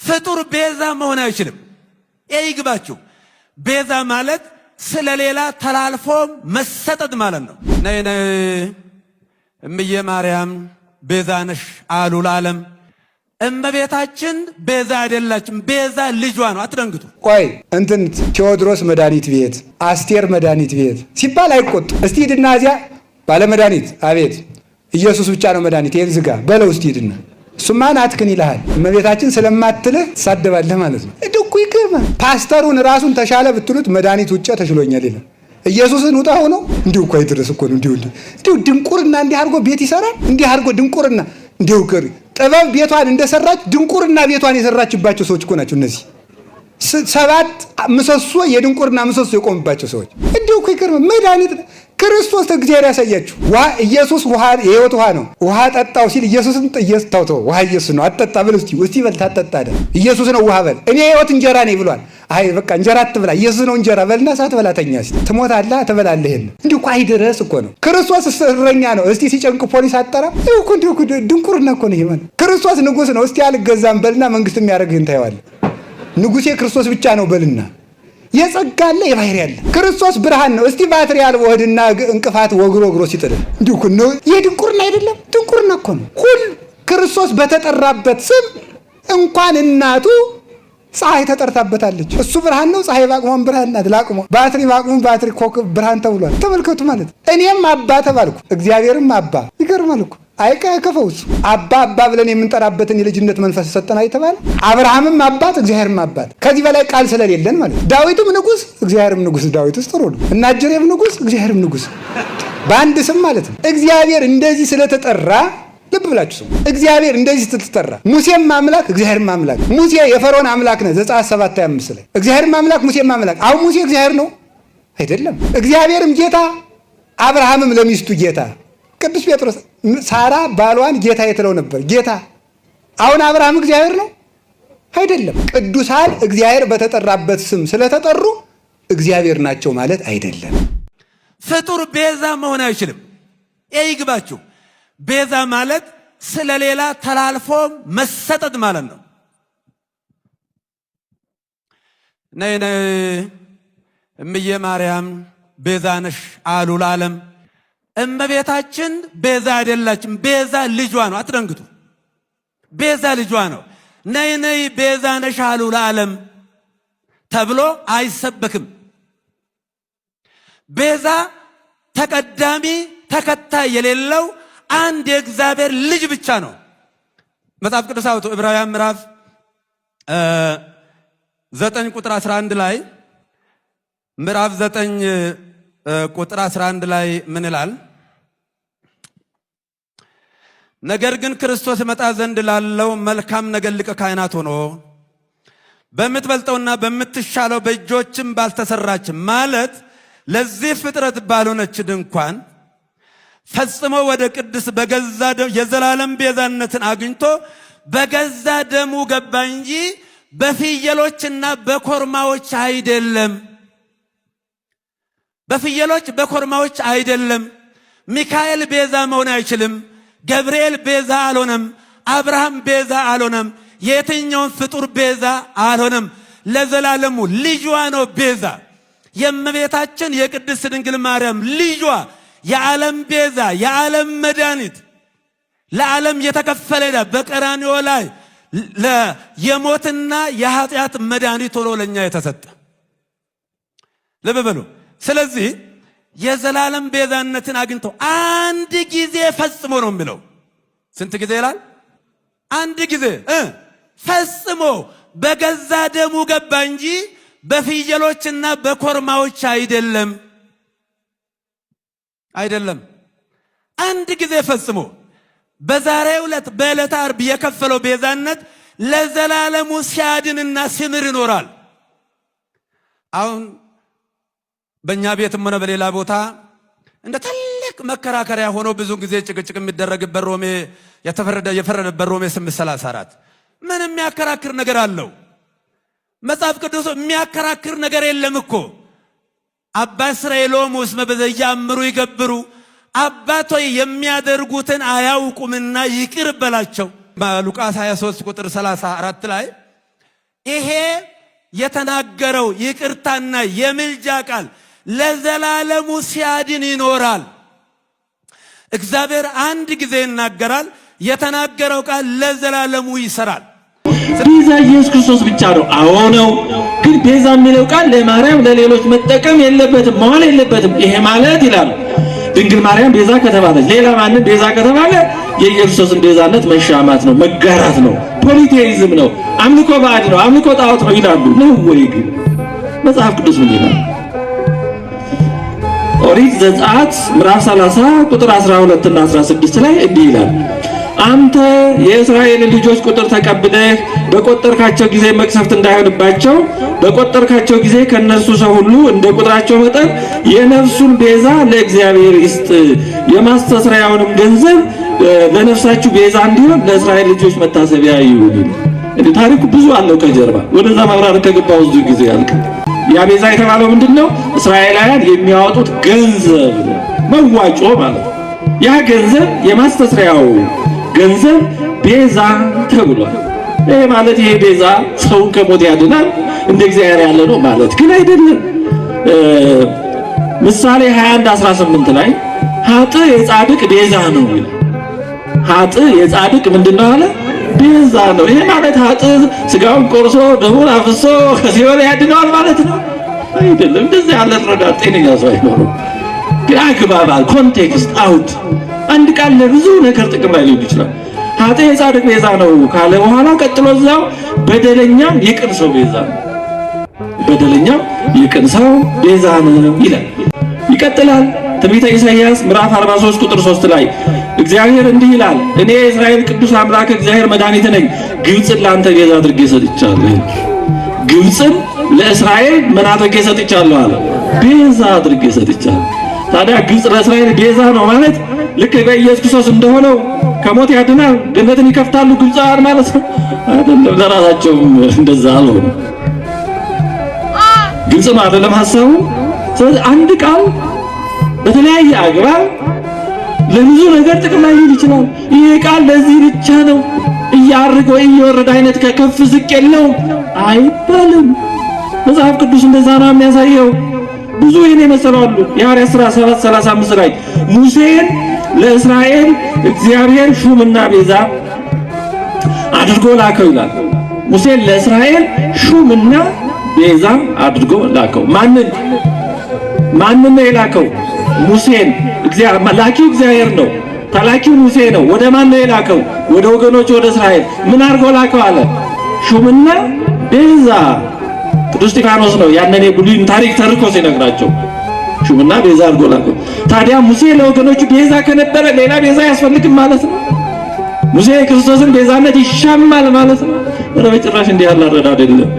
ፍጡር ቤዛ መሆን አይችልም። ይግባችሁ። ቤዛ ማለት ስለሌላ ተላልፎ መሰጠት ማለት ነው። ነይ ነይ እምዬ ማርያም ቤዛ ነሽ አሉ ለዓለም። እመቤታችን ቤዛ አይደላችም። ቤዛ ልጇ ነው። አትደንግጡ። ቆይ እንትን ቴዎድሮስ መድኃኒት ቤት፣ አስቴር መድኃኒት ቤት ሲባል አይቆጡ። እስቲ ሂድና እዚያ ባለ መድኃኒት አቤት ኢየሱስ ብቻ ነው መድኃኒት፣ ይሄን ዝጋ በለው እስቲ ሂድና። እሱማ ናትክን ይልሃል። እመቤታችን ስለማትልህ ትሳደባለህ ማለት ነው። እኮ ይገርማል። ፓስተሩን ራሱን ተሻለ ብትሉት መድኃኒት ውጭ ተሽሎኛል ይላል። ኢየሱስን ውጣ ሆኖ እንዲሁ እኮ አይደረስ እኮ ነው። እንዲሁ ድንቁርና እንዲህ አድርጎ ቤት ይሰራል። እንዲህ አድርጎ ድንቁርና እንዲሁ ከሪ ጥበብ ቤቷን እንደሰራች ድንቁርና ቤቷን የሰራችባቸው ሰዎች እኮ ናቸው እነዚህ 7 ምሰሶ የድንቁርና ምሰሶ የቆምባቸው ሰዎች። እንዲሁ እኮ ይገርማል። መድኃኒት ክርስቶስ እግዚአብሔር ያሳያችሁ። ውሃ ኢየሱስ ውሃ የህይወት ውሃ ነው። ውሃ ጠጣው ሲል ኢየሱስን ተው ውሃ ኢየሱስ ነው አትጠጣ ብል እስቲ በል ታጠጣ አይደል ኢየሱስ ነው ውሃ በል። እኔ የህይወት እንጀራ ነኝ ብሏል። አይ በቃ እንጀራ አትብላ ኢየሱስ ነው እንጀራ በልና ሳትበላተኛ እስቲ ትሞታለህ ትበላለህ። ይሄን እንዲሁ እኮ አይደረስ እኮ ነው። ክርስቶስ እረኛ ነው። እስቲ ሲጨንቅ ፖሊስ አጠራ እኮ እንዲሁ ድንቁርና እኮ ነው። ይሄ ማለት ክርስቶስ ንጉስ ነው። እስቲ አልገዛም በልና መንግስት የሚያደርግህን ታየዋለህ። ንጉሴ ክርስቶስ ብቻ ነው በልና የጸጋለ የባህር ያለ ክርስቶስ ብርሃን ነው። እስቲ ባትሪ ያልበው ሆድና እንቅፋት ወግሮ ሲጥል እንዲሁ እኮ ነው። የድንቁርና አይደለም ድንቁርና እኮ ነው። ሁሉ ክርስቶስ በተጠራበት ስም እንኳን እናቱ ፀሐይ ተጠርታበታለች። እሱ ብርሃን ነው። ፀሐይ ባቅሞን ብርሃን ናት። ላቅሞ ባትሪ ባቅሞ ባትሪ ኮከብ ብርሃን ተብሏል። ተመልከቱ ማለት እኔም አባ ተባልኩ እግዚአብሔርም አባ። ይገርማል እኮ አይከፈውስ አባ ብለን የምንጠራበትን የልጅነት መንፈስ ሰጠና አይተባለ። አብርሃምም አባት እግዚአብሔርም አባት። ከዚህ በላይ ቃል ስለሌለን ማለት ዳዊትም ንጉስ እግዚአብሔርም ንጉስ። ዳዊትስ ጥሩ ነው። እና ጀሬም ንጉስ እግዚአብሔርም ንጉስ በአንድ ስም ማለት ነው። እግዚአብሔር እንደዚህ ስለተጠራ ልብ ብላችሁ ስሙ። እግዚአብሔር እንደዚህ ስለተጠራ ሙሴም አምላክ እግዚአብሔርም አምላክ። ሙሴ የፈርዖን አምላክ ነው ዘጸአት 7:25 ላይ እግዚአብሔርም አምላክ ሙሴም አምላክ። አሁን ሙሴ እግዚአብሔር ነው አይደለም። እግዚአብሔርም ጌታ አብርሃምም ለሚስቱ ጌታ። ቅዱስ ጴጥሮስ ሳራ ባሏን ጌታ የትለው ነበር ጌታ። አሁን አብርሃም እግዚአብሔር ነው አይደለም። ቅዱሳን እግዚአብሔር በተጠራበት ስም ስለተጠሩ እግዚአብሔር ናቸው ማለት አይደለም። ፍጡር ቤዛ መሆን አይችልም። ይግባችሁ። ቤዛ ማለት ስለሌላ ተላልፎ መሰጠት ማለት ነው። ነይ ነይ እምዬ ማርያም ቤዛ ነሽ አሉ ለዓለም። እመቤታችን ቤዛ አይደላችም። ቤዛ ልጇ ነው። አትደንግጡ። ቤዛ ልጇ ነው። ነይ ነይ ቤዛ ነሽ አሉ ለዓለም ተብሎ አይሰበክም። ቤዛ ተቀዳሚ ተከታይ የሌለው አንድ የእግዚአብሔር ልጅ ብቻ ነው። መጽሐፍ ቅዱስ አውጡ ዕብራውያን ምዕራፍ 9 ቁጥር 11 ላይ ምዕራፍ 9 ቁጥር 11 ላይ ምን ይላል? ነገር ግን ክርስቶስ መጣ ዘንድ ላለው መልካም ነገር ሊቀ ካህናት ሆኖ በምትበልጠውና በምትሻለው በእጆችም ባልተሰራች ማለት ለዚህ ፍጥረት ባልሆነች ድንኳን ፈጽሞ ወደ ቅድስ በገዛ ደሙ የዘላለም ቤዛነትን አግኝቶ በገዛ ደሙ ገባ እንጂ በፍየሎችና በኮርማዎች አይደለም። በፍየሎች በኮርማዎች አይደለም። ሚካኤል ቤዛ መሆን አይችልም። ገብርኤል ቤዛ አልሆነም። አብርሃም ቤዛ አልሆነም። የትኛውን ፍጡር ቤዛ አልሆነም። ለዘላለሙ ልጇ ነው ቤዛ። የእመቤታችን የቅድስት ድንግል ማርያም ልጇ የዓለም ቤዛ የዓለም መድኃኒት ለዓለም የተከፈለ ዕዳ በቀራንዮ ላይ የሞትና የኃጢአት መድኃኒት ሆኖ ለኛ የተሰጠ ልብ በሉ። ስለዚህ የዘላለም ቤዛነትን አግኝቶ አንድ ጊዜ ፈጽሞ ነው የሚለው። ስንት ጊዜ ይላል? አንድ ጊዜ ፈጽሞ በገዛ ደሙ ገባ እንጂ በፍየሎችና በኮርማዎች አይደለም። አንድ ጊዜ ፈጽሞ በዛሬው ዕለት በዕለተ ዓርብ የከፈለው ቤዛነት ለዘላለሙ ሲያድንና ሲምር ይኖራል። አሁን በእኛ ቤትም ሆነ በሌላ ቦታ እንደ ትልቅ መከራከሪያ ሆኖ ብዙ ጊዜ ጭቅጭቅ የሚደረግበት ሮሜ የፈረደበት ሮሜ 8:34 ምን የሚያከራክር ነገር አለው? መጽሐፍ ቅዱስ የሚያከራክር ነገር የለም እኮ። አባ እስራኤሎም ውስጥ በዘያምሩ ይገብሩ አባቶይ የሚያደርጉትን አያውቁምና ይቅር በላቸው። በሉቃስ 23 ቁጥር 34 ላይ ይሄ የተናገረው ይቅርታና የምልጃ ቃል ለዘላለሙ ሲያድን ይኖራል። እግዚአብሔር አንድ ጊዜ ይናገራል፣ የተናገረው ቃል ለዘላለሙ ይሰራል። ቤዛ ኢየሱስ ክርስቶስ ብቻ ነው። አዎ ነው። ግን ቤዛ የሚለው ቃል ለማርያም ለሌሎች መጠቀም የለበትም፣ መዋል የለበትም። ይሄ ማለት ይላል ድንግል ማርያም ቤዛ ከተባለች ሌላ ማንም ቤዛ ከተባለ የኢየሱስን ቤዛነት መሻማት ነው፣ መጋራት ነው፣ ፖሊቴይዝም ነው፣ አምልኮ ባዕድ ነው፣ አምልኮ ጣዖት ነው ይላሉ። ነው ወይ? ግን መጽሐፍ ቅዱስ ምን ይላል? ኦሪት ዘጸአት ምዕራፍ 30 ቁጥር 12 እና 16 ላይ እንዲህ ይላል፣ አንተ የእስራኤልን ልጆች ቁጥር ተቀብለህ በቆጠርካቸው ጊዜ መቅሰፍት እንዳይሆንባቸው በቆጠርካቸው ጊዜ ከነርሱ ሰው ሁሉ እንደ ቁጥራቸው መጠን የነፍሱን ቤዛ ለእግዚአብሔር ይስጥ፣ የማስተስሪያውንም ገንዘብ ለነፍሳችሁ ቤዛ እንዲሆን ለእስራኤል ልጆች መታሰቢያ ይሁን። እንዴ ታሪኩ ብዙ አለው ከጀርባ። ወደዛ ማብራር ከገባው ብዙ ጊዜ ያልክ ያ ቤዛ የተባለው ምንድነው? እስራኤላውያን የሚያወጡት ገንዘብ መዋጮ ማለት ያ ገንዘብ የማስተስሪያው ገንዘብ ቤዛ ተብሏል። ይሄ ማለት ይሄ ቤዛ ሰውን ከሞት ያድናል እንደ እግዚአብሔር ያለ ነው ማለት ግን አይደለም። ምሳሌ 21:18 ላይ ሀጥ የጻድቅ ቤዛ ነው ይላል። ሀጥ የጻድቅ ምንድነው አለ? ቤዛ ነው። ይሄ ማለት ሀጥ ስጋውን ቆርሶ ደሙን አፍሶ ከሲኦል ያድነዋል ማለት ነው አይደለም። እንደዚህ ያለ ረዳት ጤነኛ ሰው አይኖርም። ግን አግባባል ኮንቴክስት አውት አንድ ቃል ለብዙ ነገር ጥቅም ላይ ሊውል ይችላል። ሀጥ የጻድቅ ቤዛ ነው ካለ በኋላ ቀጥሎ እዛው በደለኛም የቅን ሰው ቤዛ ነው፣ በደለኛም የቅን ሰው ቤዛ ነው ይላል። ይቀጥላል። ትንቢተ ኢሳይያስ ምዕራፍ 43 ቁጥር 3 ላይ እግዚአብሔር እንዲህ ይላል፣ እኔ የእስራኤል ቅዱስ አምላክ እግዚአብሔር መድኃኒት ነኝ፣ ግብፅን ለአንተ ቤዛ አድርጌ ሰጥቻለሁ። ግብፅን ለእስራኤል ምን አድርጌ ሰጥቻለሁ አለ? ቤዛ አድርጌ ሰጥቻለሁ። ታዲያ ግብፅ ለእስራኤል ቤዛ ነው ማለት ልክ በኢየሱስ ክርስቶስ እንደሆነው ከሞት ያድናል ገነትን ይከፍታሉ ግብፃውያን ማለት ነው አይደለም። ለራሳቸውም እንደዛ አልሆነ ግልጽ ነው አይደለም ሐሳቡ። ስለዚህ አንድ ቃል በተለያየ አግባብ ለብዙ ነገር ጥቅም ላይ ሊውል ይችላል። ይሄ ቃል ለዚህ ብቻ ነው እያርገ ወይ እየወረደ አይነት ከከፍ ዝቅ የለው አይባልም። መጽሐፍ ቅዱስ እንደዛ ነው የሚያሳየው። ብዙ የኔ መሰላሉ የሐዋርያት ሥራ 7:35 ላይ ሙሴን ለእስራኤል እግዚአብሔር ሹምና ቤዛ አድርጎ ላከው ይላል። ሙሴን ለእስራኤል ሹምና ቤዛ አድርጎ ላከው። ማንን ነው የላከው? ሙሴን። ላኪው እግዚአብሔር ነው፣ ተላኪው ሙሴ ነው። ወደ ማን ነው የላከው? ወደ ወገኖች ወደ እስራኤል። ምን አድርጎ ላከው አለ? ሹምና ቤዛ። ቅዱስ እስጢፋኖስ ነው ያንን የብሉይን ታሪክ ተርኮ ሲነግራቸው ሹምና ቤዛ አድርጎ ላከው። ታዲያ ሙሴ ለወገኖቹ ቤዛ ከነበረ ሌላ ቤዛ ያስፈልግም ማለት ነው? ሙሴ የክርስቶስን ቤዛነት ይሻማል ማለት ነው? በጭራሽ እንዲህ ያለ አረዳድ አይደለም።